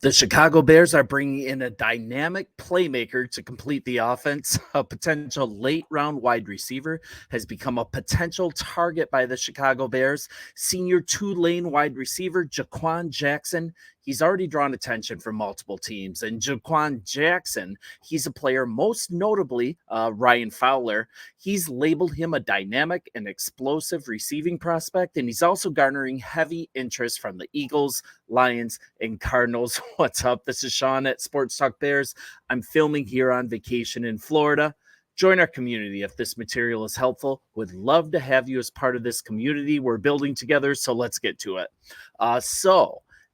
The Chicago Bears are bringing in a dynamic playmaker to complete the offense. A potential late-round wide receiver has become a potential target by the Chicago Bears. Senior Tulane wide receiver Jaquan Jackson. He's already drawn attention from multiple teams. And Jaquan Jackson, he's a player most notably, Ryan Fowler. He's labeled him a dynamic and explosive receiving prospect, and he's also garnering heavy interest from the Eagles, Lions, and Cardinals. What's up? This is Sean at Sports Talk Bears. I'm filming here on vacation in Florida. Join our community if this material is helpful. Would love to have you as part of this community we're building together, so let's get to it.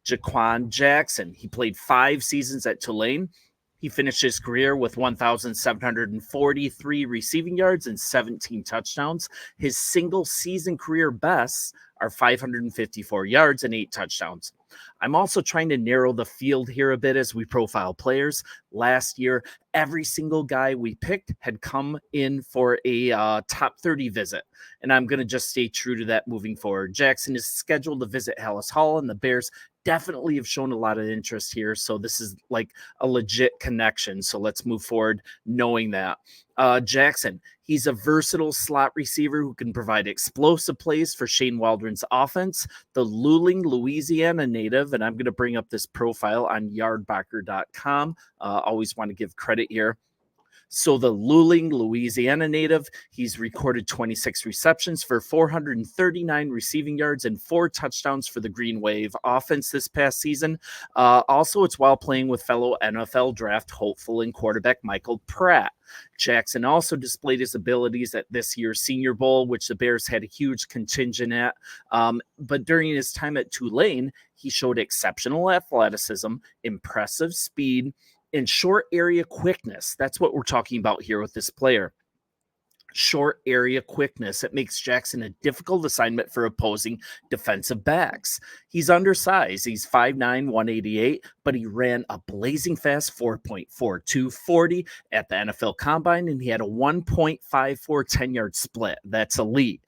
Jaquan Jackson, he played 5 seasons at Tulane. He finished his career with 1,743 receiving yards and 17 touchdowns. His single season career bests are 554 yards and 8 touchdowns. I'm also trying to narrow the field here a bit as we profile players. Last year, every single guy we picked had come in for a top 30 visit, and I'm going to just stay true to that moving forward. Jackson is scheduled to visit Hallis Hall, and the Bears definitely have shown a lot of interest here, so this is like a legit connection. So let's move forward knowing that. Jackson, he's a versatile slot receiver who can provide explosive plays for Shane Waldron's offense. The Luling, Louisiana native, and I'm going to bring up this profile on yardbacker.com. Always want to give credit here. So the Luling, Louisiana native, he's recorded 26 receptions for 439 receiving yards and 4 touchdowns for the Green Wave offense this past season. Also, it's while playing with fellow NFL draft hopeful and quarterback Michael Pratt. Jackson also displayed his abilities at this year's Senior Bowl, which the Bears had a huge contingent at. But during his time at Tulane, he showed exceptional athleticism, impressive speed, and short area quickness. That's what we're talking about here with this player. Short area quickness. It makes Jackson a difficult assignment for opposing defensive backs. He's undersized. He's 5'9", 188, but he ran a blazing fast 4.42 40 at the NFL Combine, and he had a 1.54 10-yard split. That's elite.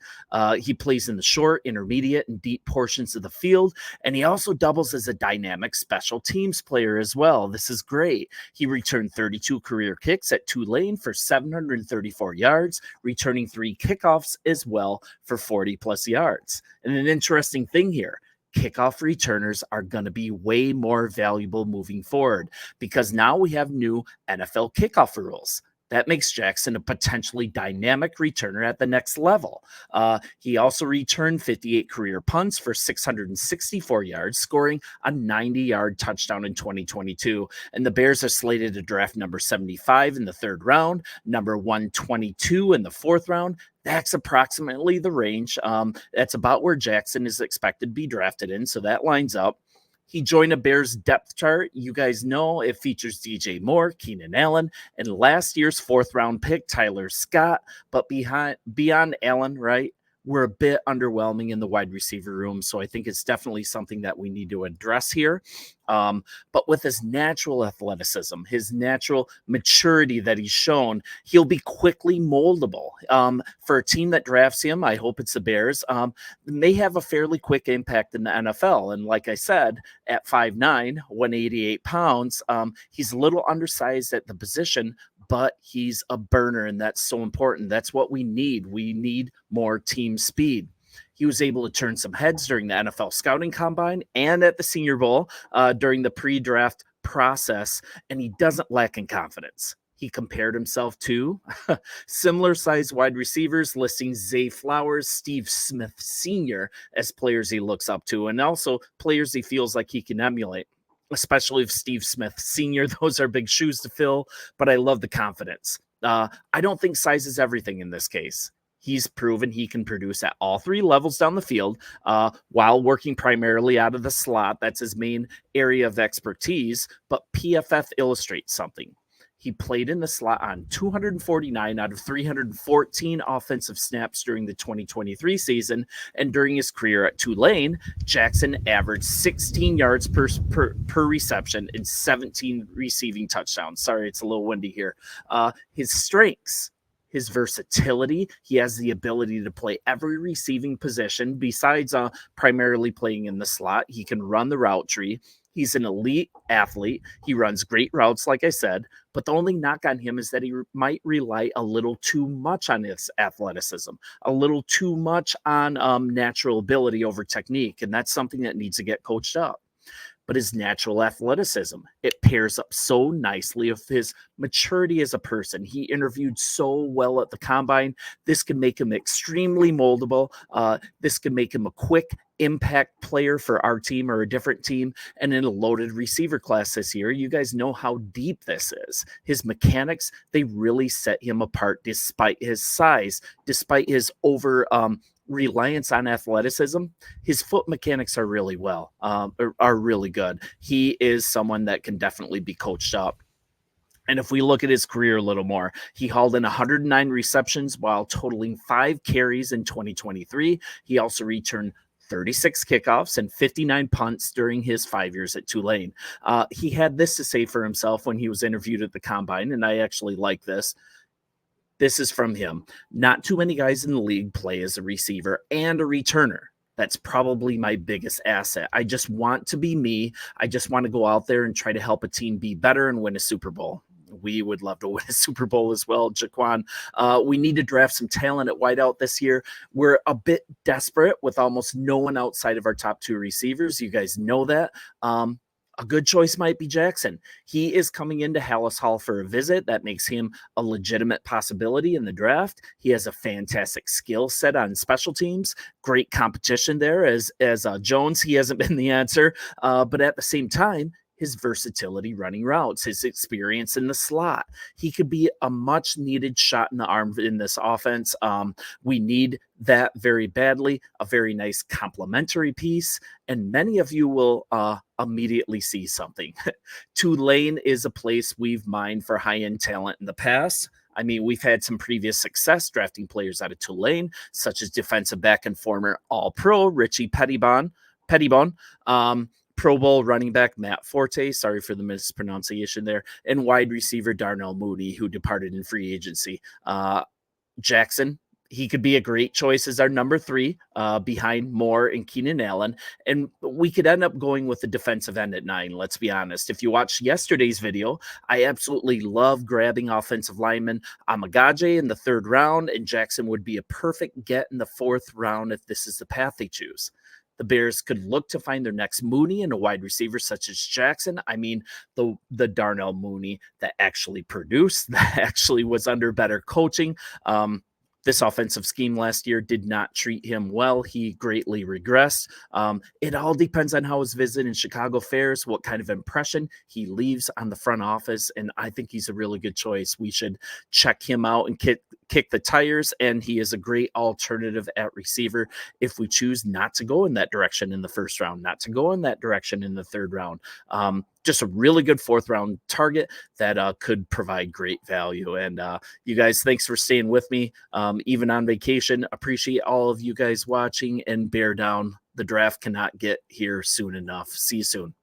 He plays in the short, intermediate, and deep portions of the field, and he also doubles as a dynamic special teams player as well. This is great. He returned 32 career kicks at Tulane for 734 yards, returning 3 kickoffs as well for 40-plus yards. And an interesting thing here, kickoff returners are going to be way more valuable moving forward because now we have new NFL kickoff rules. That makes Jackson a potentially dynamic returner at the next level. He also returned 58 career punts for 664 yards, scoring a 90-yard touchdown in 2022. And the Bears are slated to draft number 75 in the 3rd round, number 122 in the 4th round. That's approximately the range. That's about where Jackson is expected to be drafted in, so that lines up. He joined a Bears depth chart. You guys know it features DJ Moore, Keenan Allen, and last year's 4th-round pick, Tyler Scott. But beyond Allen, right, we're a bit underwhelming in the wide receiver room, so I think it's definitely something that we need to address here. But with his natural athleticism, his natural maturity that he's shown, he'll be quickly moldable. For a team that drafts him, I hope it's the Bears, may have a fairly quick impact in the NFL. And like I said, at 5'9", 188 pounds, he's a little undersized at the position, but he's a burner, and that's so important. That's what we need. We need more team speed. He was able to turn some heads during the NFL Scouting Combine and at the Senior Bowl during the pre-draft process, and he doesn't lack in confidence. He compared himself to similar-sized wide receivers, listing Zay Flowers, Steve Smith Sr. as players he looks up to, and also players he feels like he can emulate, especially if Steve Smith Sr. Those are big shoes to fill, but I love the confidence. I don't think size is everything in this case. He's proven he can produce at all 3 levels down the field while working primarily out of the slot. That's his main area of expertise, but PFF illustrates something. He played in the slot on 249 out of 314 offensive snaps during the 2023 season, and during his career at Tulane, Jackson averaged 16 yards per reception and 17 receiving touchdowns. Sorry, it's a little windy here. His strengths: his versatility. He has the ability to play every receiving position besides primarily playing in the slot. He can run the route tree. He's an elite athlete. He runs great routes, like I said, but the only knock on him is that he might rely a little too much on his athleticism, a little too much on natural ability over technique. And that's something that needs to get coached up. But his natural athleticism, it pairs up so nicely with his maturity as a person. He interviewed so well at the combine. This can make him extremely moldable. This can make him a quick impact player for our team or a different team. And in a loaded receiver class this year, you guys know how deep this is. His mechanics, they really set him apart despite his size, despite his reliance on athleticism. His foot mechanics are really are really good. He is someone that can definitely be coached up. And if we look at his career a little more, he hauled in 109 receptions while totaling 5 carries in 2023. He also returned 36 kickoffs and 59 punts during his 5 years at Tulane. He had this to say for himself when he was interviewed at the combine, and I actually like this. This is from him. Not too many guys in the league play as a receiver and a returner. That's probably my biggest asset. I just want to be me. I just want to go out there and try to help a team be better and win a Super Bowl. We would love to win a Super Bowl as well, Jaquan. We need to draft some talent at wideout this year. We're a bit desperate with almost no one outside of our top 2 receivers. You guys know that. A good choice might be Jackson. He is coming into Hallis Hall for a visit. That makes him a legitimate possibility in the draft. He has a fantastic skill set on special teams. Great competition there as Jones. He hasn't been the answer, but at the same time, his versatility running routes, his experience in the slot. He could be a much needed shot in the arm in this offense. We need that very badly, a very nice complementary piece. And many of you will immediately see something. Tulane is a place we've mined for high-end talent in the past. I mean, we've had some previous success drafting players out of Tulane, such as defensive back and former All-Pro Richie Pettibon. Pro Bowl running back Matt Forte, sorry for the mispronunciation there, and wide receiver Darnell Mooney, who departed in free agency. Jackson, he could be a great choice as our number 3 behind Moore and Keenan Allen. And we could end up going with the defensive end at 9, let's be honest. If you watched yesterday's video, I absolutely love grabbing offensive lineman Amagaje in the 3rd round, and Jackson would be a perfect get in the 4th round if this is the path they choose. The Bears could look to find their next Mooney and a wide receiver such as Jackson. I mean, the Darnell Mooney that actually produced, that actually was under better coaching. This offensive scheme last year did not treat him well. He greatly regressed. It all depends on how his visit in Chicago fares, what kind of impression he leaves on the front office, and I think he's a really good choice. We should check him out and kick the tires, and he is a great alternative at receiver if we choose not to go in that direction in the 1st round, not to go in that direction in the 3rd round. Just a really good 4th round target that could provide great value. And you guys, thanks for staying with me, even on vacation. Appreciate all of you guys watching, and bear down. The draft cannot get here soon enough. See you soon.